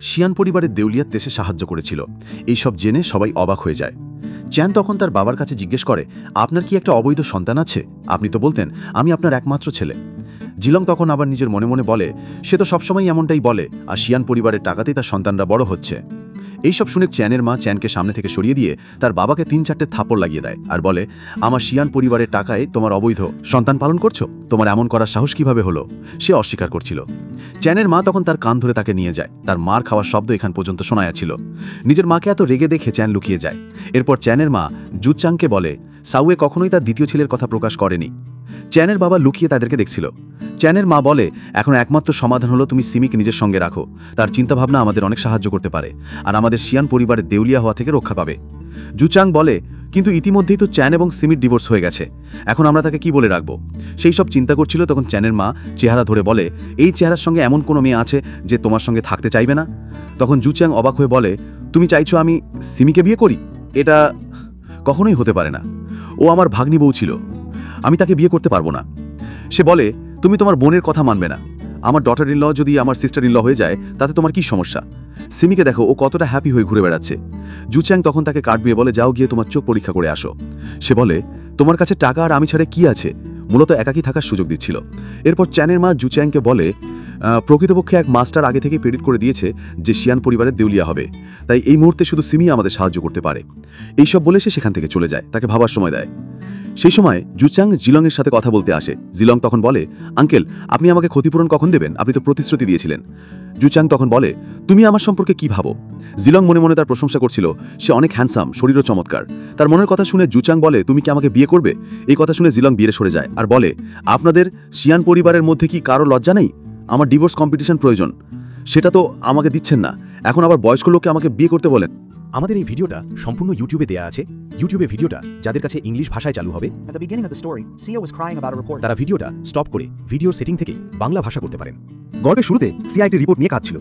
Xi'an পরিবারের দেউলিয়ার দেশে সাহায্য করেছিল। এইসব জেনে সবাই অবাক হয়ে যায়। চ্যান তখন তার বাবার কাছে জিজ্ঞেস করে, আপনার কি একটা অবৈধ সন্তান আছে? আপনি তো বলতেন আমি আপনার একমাত্র ছেলে। জিলং তখন আবার নিজের মনে মনে বলে, সে তো সবসময় এমনটাই বলে, আর শিয়ান পরিবারের টাকাতেই তার সন্তানরা বড় হচ্ছে। এইসব শুনে চ্যানের মা চ্যানকে সামনে থেকে সরিয়ে দিয়ে তার বাবাকে 3-4টে থাপড় লাগিয়ে দেয় আর বলে, আমার শিয়ান পরিবারের টাকায় তোমার অবৈধ সন্তান পালন করছো? তোমার এমন করার সাহস কিভাবে হলো? সে অস্বীকার করছিল। চ্যানের মা তখন তার কান ধরে তাকে নিয়ে যায়। তার মার খাওয়ার শব্দ এখান পর্যন্ত শোনা যাচ্ছিল। নিজের মাকে এত রেগে দেখে চ্যান লুকিয়ে যায়। এরপর চ্যানের মা জুচাংকে বলে, সাউয়ে কখনোই তার দ্বিতীয় ছেলের কথা প্রকাশ করেনি। চ্যানের বাবা লুকিয়ে তাদেরকে দেখছিল। চ্যানের মা বলে, এখন একমাত্র সমাধান হলো তুমি সিমিকে নিজের সঙ্গে রাখো। তার চিন্তাভাবনা আমাদের অনেক সাহায্য করতে পারে, আর আমাদের শিয়ান পরিবারের দেউলিয়া হওয়া থেকে রক্ষা পাবে। জুচাং বলে, কিন্তু ইতিমধ্যেই তো চ্যান এবং সিমির ডিভোর্স হয়ে গেছে, এখন আমরা তাকে কি বলে রাখবো? সেই সব চিন্তা করছিল। তখন চ্যানের মা চেহারা ধরে বলে, এই চেহারার সঙ্গে এমন কোনো মেয়ে আছে যে তোমার সঙ্গে থাকতে চাইবে না? তখন জুচাং অবাক হয়ে বলে, তুমি চাইছো আমি সিমিকে বিয়ে করি? এটা কখনোই হতে পারে না। ও আমার ভাগ্নি বউ ছিল, আমি তাকে বিয়ে করতে পারবো না। সে বলে, তুমি তোমার বোনের কথা মানবে না। আমার ডটার ইন ল যদি আমার সিস্টার ইন ল হয়ে যায় তাতে তোমার কি সমস্যা? সিমিকে দেখো, ও কতটা হ্যাপি হয়ে ঘুরে বেড়াচ্ছে। জুচ্যাং তখন তাকে কাটবিয়ে বলে, যাও গিয়ে তোমার চোখ পরীক্ষা করে আসো। সে বলে, তোমার কাছে টাকা আর আমি ছাড়া কি আছে? মূলত একাকী থাকার সুযোগ দিচ্ছিল। এরপর চ্যানের মা জুচ্যাংকে বলে, প্রকৃতপক্ষে এক মাস্টার আগে থেকে প্রেডিক্ট করে দিয়েছে যে শিয়ান পরিবারের দেউলিয়া হবে, তাই এই মুহূর্তে শুধু সিমি আমাদের সাহায্য করতে পারে। এইসব বলে সে সেখান থেকে চলে যায়, তাকে ভাবার সময় দেয়। সেই সময় জুচাং জিলংয়ের সাথে কথা বলতে আসে। জিলং তখন বলে, আঙ্কেল, আপনি আমাকে ক্ষতিপূরণ কখন দেবেন? আপনি তো প্রতিশ্রুতি দিয়েছিলেন। জুচাং তখন বলে, তুমি আমার সম্পর্কে কি ভাবো? জিলং মনে মনে তার প্রশংসা করছিল। সে অনেক হ্যান্ডসাম, শরীরও চমৎকার। তার মনের কথা শুনে জুচাং বলে, তুমি কি আমাকে বিয়ে করবে? এই কথা শুনে জিলং বিয়ে সরে যায় আর বলে, আপনাদের শিয়ান পরিবারের মধ্যে কি কারো লজ্জা নেই? আমার ডিভোর্স কম্পিটিশন প্রয়োজন, সেটা তো আমাকে দিচ্ছেন না, এখন আবার বয়স্ক লোককে আমাকে বিয়ে করতে বলেন। আমাদের এই ভিডিওটা সম্পূর্ণ ইউটিউবে দেয়া আছে। ইউটিউবে ভিডিওটা যাদের কাছে ইংলিশ ভাষায় চালু হবে, At the beginning of the story, Sia was crying about a report. তারা ভিডিওটা স্টপ করে ভিডিও সেটিং থেকে বাংলা ভাষা করতে পারেন। গল্পের শুরুতে সিআইটি রিপোর্ট নিয়ে কাজ ছিল।